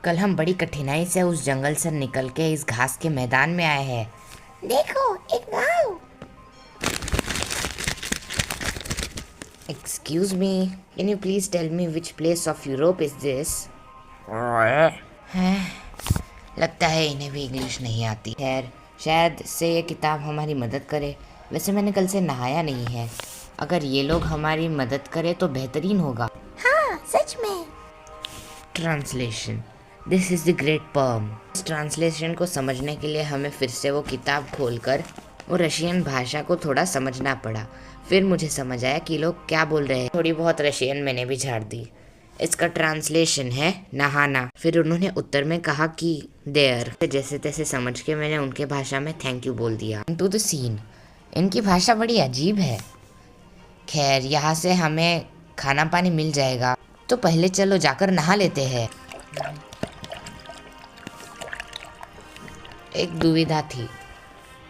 कल हम बड़ी कठिनाई से उस जंगल से निकल के इस घास के मैदान में आए हैं। देखो, एक गांव। Excuse me, can you please tell me which place of Europe is this? हैं, लगता है इन्हें भी इंग्लिश नहीं आती। खैर, शायद से ये किताब हमारी मदद करे। वैसे मैंने कल से नहाया नहीं है। अगर ये लोग हमारी मदद करें तो बेहतरीन होगा। हाँ, सच में। Translation, this is the great poem. इस ट्रांसलेशन को समझने के लिए हमें फिर से वो किताब खोलकर वो रशियन भाषा को थोड़ा समझना पड़ा। फिर मुझे समझ आया कि लोग क्या बोल रहे हैं। थोड़ी बहुत रशियन मैंने भी झाड़ दी। इसका ट्रांसलेशन है नहाना। फिर उन्होंने उत्तर में कहा कि देयर। जैसे तैसे समझ के मैंने उनके भाषा में थैंक यू बोल दिया। टू द सीन, इनकी भाषा बड़ी अजीब है। खैर, यहाँ से हमें खाना पानी मिल जाएगा, तो पहले चलो जाकर नहा लेते हैं। एक दुविधा थी,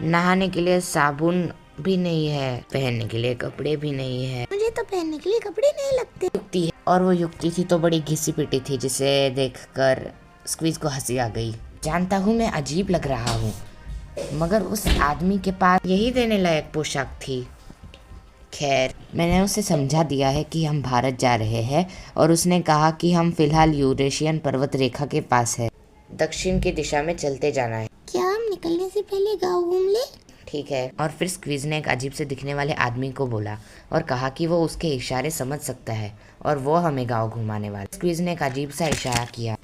नहाने के लिए साबुन भी नहीं है, पहनने के लिए कपड़े भी नहीं है। मुझे तो पहनने के लिए कपड़े नहीं लगते। युक्ति है, और वो युक्ति थी तो बड़ी घिसी पिटी थी, जिसे देखकर स्क्वीज को हंसी आ गई। जानता हूँ मैं अजीब लग रहा हूँ, मगर उस आदमी के पास यही देने लायक पोशाक थी। खैर, मैंने उसे समझा दिया है कि हम भारत जा रहे हैं, और उसने कहा कि हम फिलहाल यूरेशियन पर्वत रेखा के पास है। दक्षिण की दिशा में चलते जाना है। क्या हम निकलने से पहले गांव घूम ले? ठीक है। और फिर स्क्वीज ने एक अजीब से दिखने वाले आदमी को बोला और कहा कि वो उसके इशारे समझ सकता है और वो हमें गांव घुमाने वाला। स्क्वीज ने एक अजीब सा इशारा किया,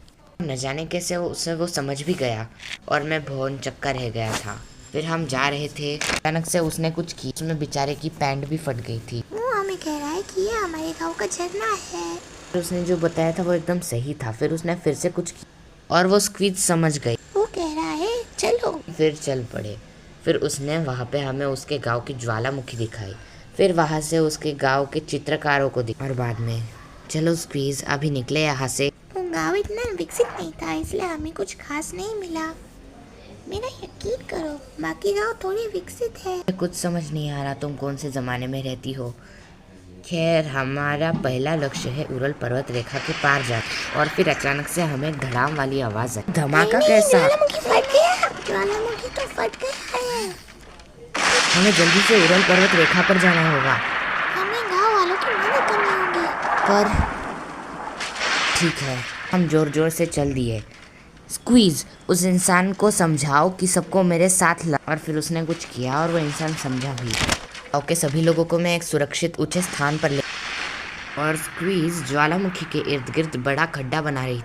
न जाने कैसे उसे वो समझ भी गया, और मैं भौन चक्का रह गया था। फिर हम जा रहे थे, अचानक से उसने कुछ किया। उसमें बेचारे की पैंट भी फट गई थी। वो हमें कह रहा है कि ये हमारे गांव का झरना है। फिर उसने जो बताया था वो एकदम सही था। फिर उसने फिर से कुछ किया और वो स्क्वीज समझ गई। वो कह रहा है चलो। फिर चल पड़े। फिर उसने वहाँ पे हमें उसके गांव की ज्वालामुखी दिखाई। फिर वहाँ से उसके गांव के चित्रकारों को दिखा, और बाद में चलो स्क्वीज अभी निकले यहाँ से। वो गांव इतना विकसित नहीं था, इसलिए हमें कुछ खास नहीं मिला। मेरा यकीन करो, बाकी गांव थोड़े विकसित है। कुछ समझ नहीं आ रहा तुम कौन से ज़माने में रहती हो। खैर, हमारा पहला लक्ष्य है उरल पर्वत रेखा के पार जाना। और फिर अचानक से हमें धड़ाम वाली आवाज़ आई। धमाका कैसा? ज्वालामुखी फट गया। ज्वालामुखी तो फट गया है। हमें जल्दी से उरल पर्वत रेखा पर जाना होगा। हमें गांव वालों की मदद करनी होगी। पर ठीक है, हम जोर जोर से चल दिए। स्क्वीज, उस इंसान को समझाओ कि सबको मेरे साथ ला। और फिर उसने कुछ किया और वो इंसान समझा भी। ओके, सभी लोगों को मैं एक सुरक्षित ऊंचे स्थान पर ले, और स्क्वीज ज्वालामुखी के इर्द गिर्द बड़ा खड्डा बना रही।